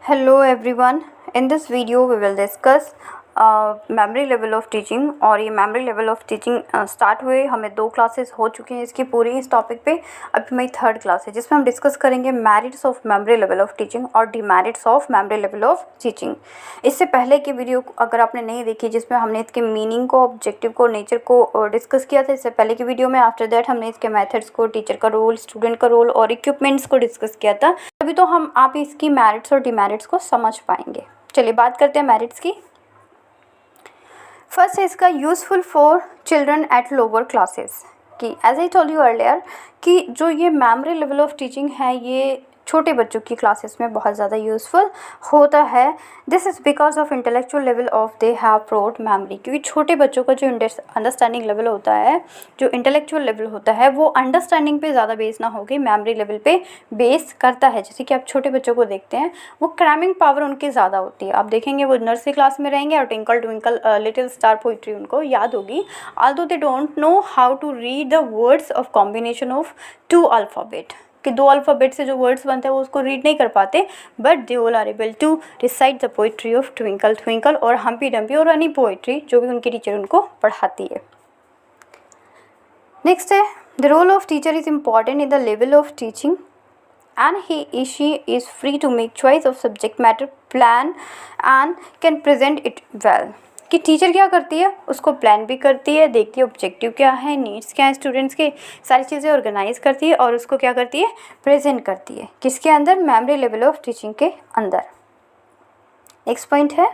Hello everyone. In this video we will discuss memory level of teaching. और ये memory level of teaching start हुए हमें 2 classes हो चुकी हैं इसकी पूरी इस टॉपिक पे। अभी मेरी 3rd क्लास है जिसमें हम डिस्कस करेंगे merits of memory level of teaching और demerits of memory level of teaching. इससे पहले की वीडियो अगर आपने नहीं देखी जिसमें हमने इसके मीनिंग को, ऑब्जेक्टिव को, नेचर को डिस्कस किया था इससे पहले की वीडियो में, आफ्टर दैट हमने इसके मेथड्स को, टीचर का रोल, स्टूडेंट का रोल और इक्विपमेंट्स को डिस्कस किया था। अभी तो आप इसकी मेरिट्स और डिमेरिट्स को समझ पाएंगे। चलिए बात करते हैं मेरिट्स की। फर्स्ट है इसका useful for children at lower classes कि as I told you earlier कि जो ये मेमोरी लेवल ऑफ टीचिंग है ये छोटे बच्चों की क्लासेस में बहुत ज़्यादा यूज़फुल होता है। This is because of intellectual level of they have broad memory, क्योंकि छोटे बच्चों का जो अंडरस्टैंडिंग लेवल होता है, जो इंटेलेक्चुअल लेवल होता है वो अंडरस्टैंडिंग पे ज़्यादा बेस ना होकर मेमोरी लेवल पे बेस करता है। जैसे कि आप छोटे बच्चों को देखते हैं वो क्रैमिंग पावर उनकी ज़्यादा होती है। आप देखेंगे वो नर्सरी क्लास में रहेंगे और twinkle twinkle little star poetry उनको याद होगी, although they don't know how to read the words of combination of 2 alphabet, कि 2 अल्फ़ाबेट से जो वर्ड्स बनते हैं वो उसको रीड नहीं कर पाते, but they all are able to recite the poetry of twinkle twinkle और हम्पी डम्पी और एनी पोइट्री जो भी उनकी टीचर उनको पढ़ाती है। नेक्स्ट है the role of teacher is important in the level of teaching and she is free to make choice of subject matter, plan and can present it well। कि teacher क्या करती है, उसको प्लान भी करती है, देखती है ऑब्जेक्टिव क्या है, नीड्स क्या है स्टूडेंट्स के, सारी चीज़ें ऑर्गेनाइज करती है और उसको क्या करती है, प्रेजेंट करती है। किसके अंदर? मेमोरी लेवल ऑफ टीचिंग के अंदर। नेक्स्ट पॉइंट है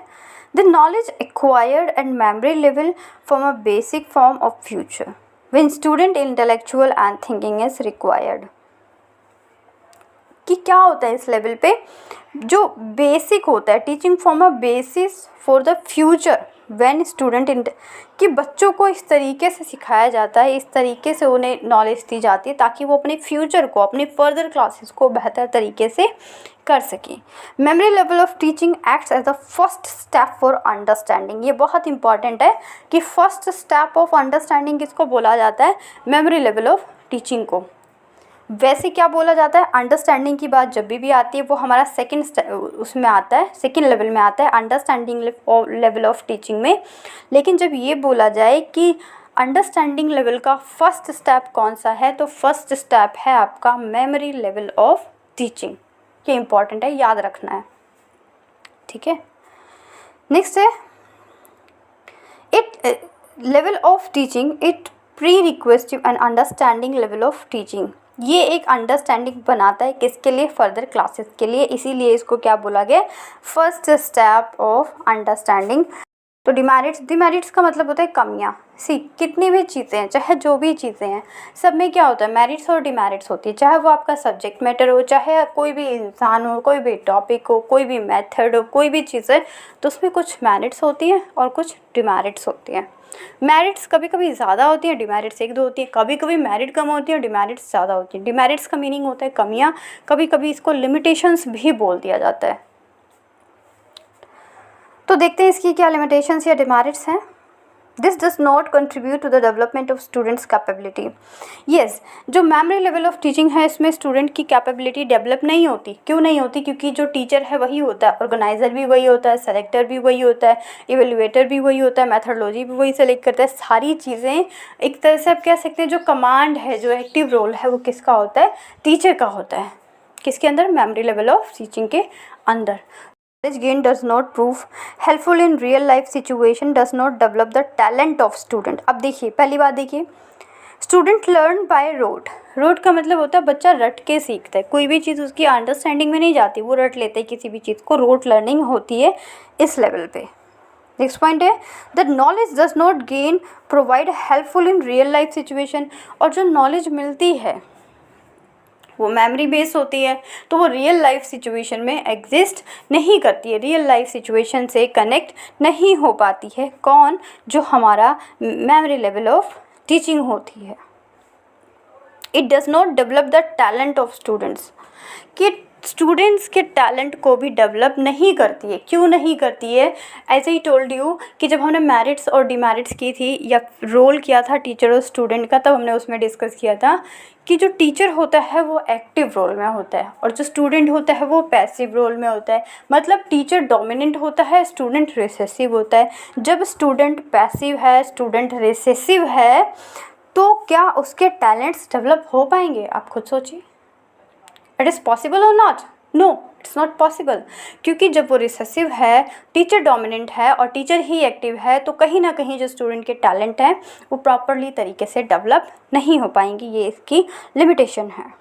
the knowledge acquired and memory level form a basic form of future when student intellectual and thinking is required. कि क्या होता है इस लेवल पे, जो बेसिक होता है, teaching form a basis for the future when student, कि बच्चों को इस तरीके से सिखाया जाता है, इस तरीके से उन्हें नॉलेज दी जाती है ताकि वो अपने फ्यूचर को, अपने फर्दर क्लासेस को बेहतर तरीके से कर सकें। Memory level of teaching acts as the first step for understanding. ये बहुत इंपॉर्टेंट है कि फर्स्ट स्टेप ऑफ अंडरस्टैंडिंग किसको बोला जाता है? मेमोरी लेवल ऑफ टीचिंग को। वैसे क्या बोला जाता है, अंडरस्टैंडिंग की बात जब भी आती है वो हमारा सेकंड उसमें आता है, सेकंड लेवल में आता है अंडरस्टैंडिंग लेवल ऑफ टीचिंग में। लेकिन जब ये बोला जाए कि अंडरस्टैंडिंग लेवल का फर्स्ट स्टेप कौन सा है, तो फर्स्ट स्टेप है आपका मेमोरी लेवल ऑफ टीचिंग। ये इंपॉर्टेंट है, याद रखना है, ठीक है। नेक्स्ट है it level of teaching, it prerequisite and understanding level of teaching. ये एक अंडरस्टैंडिंग बनाता है किसके लिए? फर्दर क्लासेस के लिए, इसीलिए इसको क्या बोला गया? First step of understanding. तो डिमेरिट्स का मतलब होता है कमियां। कितनी भी चीज़ें हैं, चाहे जो भी चीज़ें हैं, सब में क्या होता है? मेरिट्स और डिमेरिट्स होती है। चाहे वो आपका सब्जेक्ट मैटर हो, चाहे कोई भी इंसान हो, कोई भी टॉपिक हो, कोई भी मेथड हो, कोई भी चीज़ है, तो उसमें कुछ मेरिट्स होती हैं और कुछ डिमेरिट्स होती हैं। मेरिट्स कभी कभी ज़्यादा होती हैं, डिमेरिट्स 1-2 होती हैं, कभी कभी मेरिट कम होती है और डिमेरिट्स ज़्यादा होती हैं। डिमेरिट्स का मीनिंग होता है कमियां, कभी कभी इसको लिमिटेशंस भी बोल दिया जाता है। तो देखते हैं इसकी क्या लिमिटेशंस या डिमेरिट्स हैं। This does not contribute to the development of students capability. Yes, जो मेमोरी लेवल ऑफ टीचिंग है इसमें स्टूडेंट की कैपेबिलिटी डेवलप नहीं होती। क्यों नहीं होती? क्योंकि जो टीचर है वही होता है, ऑर्गेनाइजर भी वही होता है, सेलेक्टर भी वही होता है, इवेल्युएटर भी वही होता है, मेथडोलॉजी भी वही सेलेक्ट करता है। सारी चीज़ें एक तरह से आप कह सकते हैं जो कमांड है, जो एक्टिव रोल है वो किसका होता है? टीचर का होता है। किसके अंदर? मेमोरी लेवल ऑफ टीचिंग के अंदर। Knowledge gain does not prove helpful in real life situation, does not develop the talent of student। अब देखिए, पहली बात देखिए, student learn by rote. Rote का मतलब होता है बच्चा रट के सीखता है, कोई भी चीज़ उसकी अंडरस्टैंडिंग में नहीं जाती, वो रट लेते हैं किसी भी चीज़ को, रोट लर्निंग होती है इस लेवल पे। नेक्स्ट पॉइंट है that knowledge does not gain provide helpful in real life situation. और जो नॉलेज मिलती है वो मेमोरी बेस्ड होती है, तो वो रियल लाइफ सिचुएशन में एग्जिस्ट नहीं करती है, रियल लाइफ सिचुएशन से कनेक्ट नहीं हो पाती है। कौन? जो हमारा मेमोरी लेवल ऑफ टीचिंग होती है। It does not develop the talent of students, कि स्टूडेंट्स के टैलेंट को भी डेवलप नहीं करती है। क्यों नहीं करती है? एज आई टोल्ड यू कि जब हमने मेरिट्स और डिमेरिट्स की थी या रोल किया था टीचर और स्टूडेंट का, तब हमने उसमें डिस्कस किया था कि जो टीचर होता है वो एक्टिव रोल में होता है और जो स्टूडेंट होता है वो पैसिव रोल में होता है। मतलब टीचर डोमिनेंट होता है, स्टूडेंट रिसेसिव होता है। जब स्टूडेंट पैसिव है, स्टूडेंट रिसेसिव है, तो क्या उसके टैलेंट्स डेवलप हो पाएंगे? आप खुद सोचिए। इट इज़ पॉसिबल और not? No, it's not possible. क्योंकि जब वो रिसेसिव है, टीचर डोमिनेंट है और टीचर ही एक्टिव है, तो कहीं ना कहीं जो स्टूडेंट के टैलेंट हैं वो प्रॉपरली तरीके से डेवलप नहीं हो पाएंगी। ये इसकी लिमिटेशन है।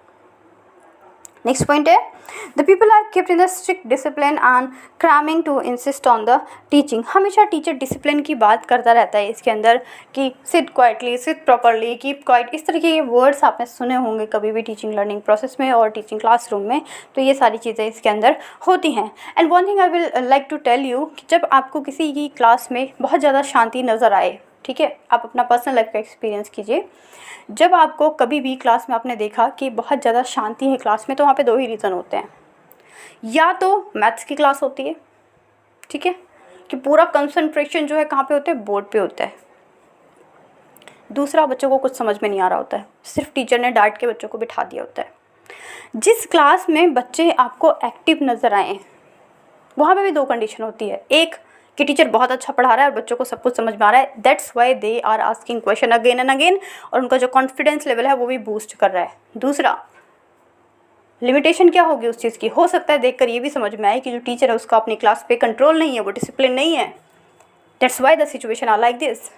नेक्स्ट पॉइंट है, the people are keeped in the strict discipline and cramming to insist on the teaching. हमेशा टीचर डिसिप्लिन की बात करता रहता है इसके अंदर कि sit quietly, sit properly, keep quiet, इस तरीके के वर्ड्स आपने सुने होंगे कभी भी टीचिंग लर्निंग प्रोसेस में और टीचिंग क्लासरूम में। तो ये सारी चीज़ें इसके अंदर होती हैं। And one thing I will like to tell you कि जब आपको किसी की क्लास में बहुत ज़्यादा शांति नज़र आए, ठीक है, आप अपना पर्सनल लाइफ का एक्सपीरियंस कीजिए। जब आपको कभी भी क्लास में आपने देखा कि बहुत ज़्यादा शांति है क्लास में, तो वहाँ पे दो ही रीज़न होते हैं। या तो मैथ्स की क्लास होती है, ठीक है, कि पूरा कंसंट्रेशन जो है कहाँ पे होता है? बोर्ड पे होता है। दूसरा, बच्चों को कुछ समझ में नहीं आ रहा होता है, सिर्फ टीचर ने डांट के बच्चों को बिठा दिया होता है। जिस क्लास में बच्चे आपको एक्टिव नज़र आए, वहाँ पे भी दो कंडीशन होती है। एक कि टीचर बहुत अच्छा पढ़ा रहा है और बच्चों को सब कुछ समझ में आ रहा है, that's why they are asking question again and again, और उनका जो कॉन्फिडेंस लेवल है वो भी बूस्ट कर रहा है। दूसरा, लिमिटेशन क्या होगी उस चीज़ की? हो सकता है देखकर ये भी समझ में आए कि जो टीचर है उसका अपनी क्लास पे कंट्रोल नहीं है, वो डिसिप्लिन नहीं है, that's why the situation are like this.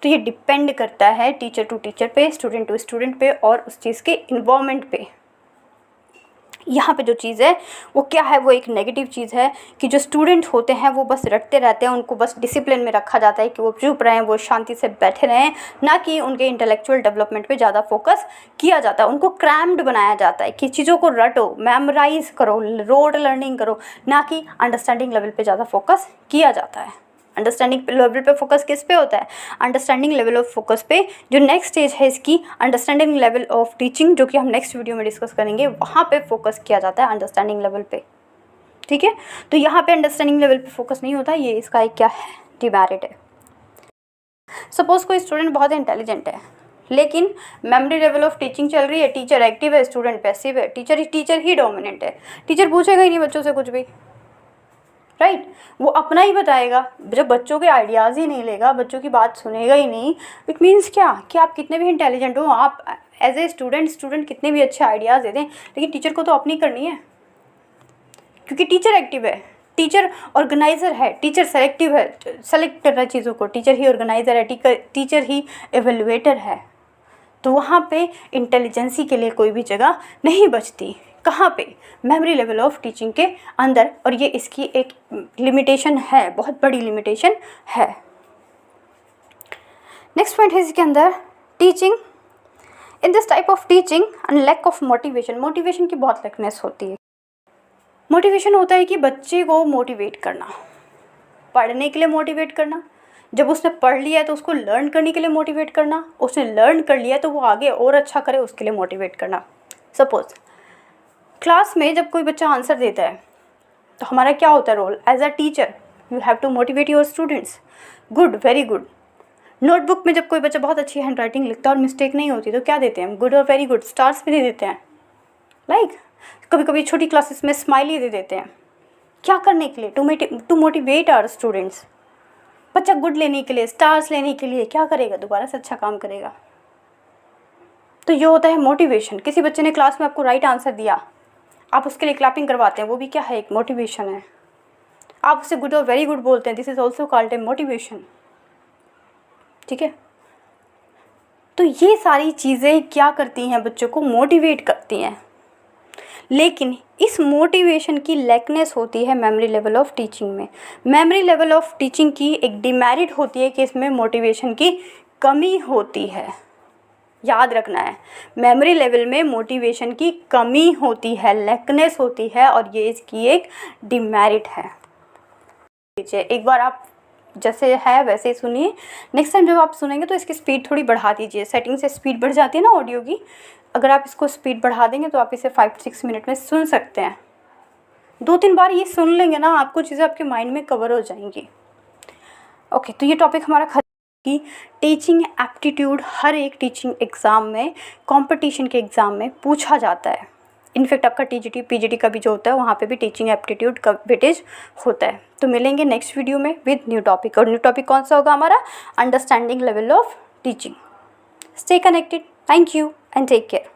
तो ये डिपेंड करता है टीचर टू टीचर पे, स्टूडेंट टू स्टूडेंट पे और उस चीज़ के इन्वॉल्वमेंट पे। यहाँ पे जो चीज़ है वो क्या है? वो एक नेगेटिव चीज़ है कि जो स्टूडेंट होते हैं वो बस रटते रहते हैं, उनको बस डिसिप्लिन में रखा जाता है कि वो चुप रहें, वो शांति से बैठे रहें, ना कि उनके इंटेलेक्चुअल डेवलपमेंट पे ज़्यादा फोकस किया जाता है। उनको क्रैम्ड बनाया जाता है कि चीज़ों को रटो, मेमोराइज करो, रोड लर्निंग करो, ना कि अंडरस्टैंडिंग लेवल पर ज़्यादा फोकस किया जाता है। अंडरस्टैंडिंग लेवल पे फोकस किस पे होता है? अंडरस्टैंडिंग लेवल ऑफ फोकस पे। जो नेक्स्ट स्टेज है इसकी, अंडरस्टैंडिंग लेवल ऑफ टीचिंग, जो कि हम नेक्स्ट वीडियो में डिस्कस करेंगे, वहाँ पे फोकस किया जाता है अंडरस्टैंडिंग लेवल पे, ठीक है। तो यहाँ पे अंडरस्टैंडिंग लेवल पे फोकस नहीं होता, ये इसका एक क्या है? डिमेरिट है। सपोज कोई स्टूडेंट बहुत इंटेलिजेंट है, लेकिन मेमोरी लेवल ऑफ टीचिंग चल रही है, टीचर एक्टिव है, स्टूडेंट पैसिव है, टीचर ही डोमिनेंट है, टीचर पूछेगा ही नहीं बच्चों से कुछ भी, राइट वो अपना ही बताएगा। जब बच्चों के आइडियाज़ ही नहीं लेगा, बच्चों की बात सुनेगा ही नहीं, इट मीन्स क्या कि आप कितने भी इंटेलिजेंट हो, आप एज ए स्टूडेंट कितने भी अच्छे आइडियाज़ दे दें, लेकिन टीचर को तो अपनी करनी है, क्योंकि टीचर एक्टिव है, टीचर ऑर्गेनाइज़र है, टीचर सेलेक्टिव है, सेलेक्ट कर रहा है चीज़ों को, टीचर ही ऑर्गेनाइज़र है, टीचर ही एवेलुएटर है। तो वहाँ पे इंटेलिजेंसी के लिए कोई भी जगह नहीं बचती। कहाँ पे? मेमोरी लेवल ऑफ टीचिंग के अंदर, और ये इसकी एक लिमिटेशन है, बहुत बड़ी लिमिटेशन है। नेक्स्ट पॉइंट है इसके अंदर, teaching in this type of teaching and lack of motivation. Motivation की बहुत लेकनेस होती है। मोटिवेशन होता है कि बच्चे को मोटिवेट करना, पढ़ने के लिए मोटिवेट करना, जब उसने पढ़ लिया है तो उसको लर्न करने के लिए मोटिवेट करना, उसने लर्न कर लिया तो वो आगे और अच्छा करे उसके लिए मोटिवेट करना। सपोज क्लास में जब कोई बच्चा आंसर देता है तो हमारा क्या होता है role? As a teacher you have to motivate your students, good, very good. Notebook में जब कोई बच्चा बहुत अच्छी हैंड राइटिंग लिखता है और मिस्टेक नहीं होती तो क्या देते हैं? गुड और वेरी गुड, स्टार्स भी दे देते हैं। कभी कभी छोटी क्लासेस में स्माइली दे देते हैं। क्या करने के लिए? To motivate our students. बच्चा गुड लेने के लिए, स्टार्स लेने के लिए क्या करेगा? दोबारा से अच्छा काम करेगा। तो ये होता है मोटिवेशन। किसी बच्चे ने क्लास में आपको राइट आंसर दिया, आप उसके लिए क्लैपिंग करवाते हैं, वो भी क्या है? एक मोटिवेशन है। आप उसे गुड और वेरी गुड बोलते हैं, this is also called a motivation, ठीक है। तो ये सारी चीज़ें क्या करती हैं? बच्चों को मोटिवेट करती हैं। लेकिन इस मोटिवेशन की लैकनेस होती है मेमोरी लेवल ऑफ टीचिंग में। मेमोरी लेवल ऑफ टीचिंग की एक डिमेरिट होती है कि इसमें मोटिवेशन की कमी होती है। याद रखना है, मेमोरी लेवल में मोटिवेशन की कमी होती है, लैकनेस होती है, और ये इसकी एक डिमेरिट है। एक बार आप जैसे है वैसे ही सुनिए, नेक्स्ट टाइम जब आप सुनेंगे तो इसकी स्पीड थोड़ी बढ़ा दीजिए। सेटिंग से स्पीड बढ़ जाती है ना ऑडियो की, अगर आप इसको स्पीड बढ़ा देंगे तो आप इसे 5-6 मिनट में सुन सकते हैं, 2-3 बार ये सुन लेंगे ना, आपको चीज़ें आपके माइंड में कवर हो जाएंगी। ओके, तो ये टॉपिक हमारा खत्म कि टीचिंग एप्टीट्यूड हर एक टीचिंग एग्ज़ाम में, कंपटीशन के एग्ज़ाम में पूछा जाता है। इनफैक्ट आपका टीजीटी पीजीटी का भी जो होता है वहाँ पे भी टीचिंग एप्टीट्यूड का वेटेज होता है। तो मिलेंगे नेक्स्ट वीडियो में विद न्यू टॉपिक, और न्यू टॉपिक कौन सा होगा हमारा, understanding level of teaching. Stay connected, thank you and take care.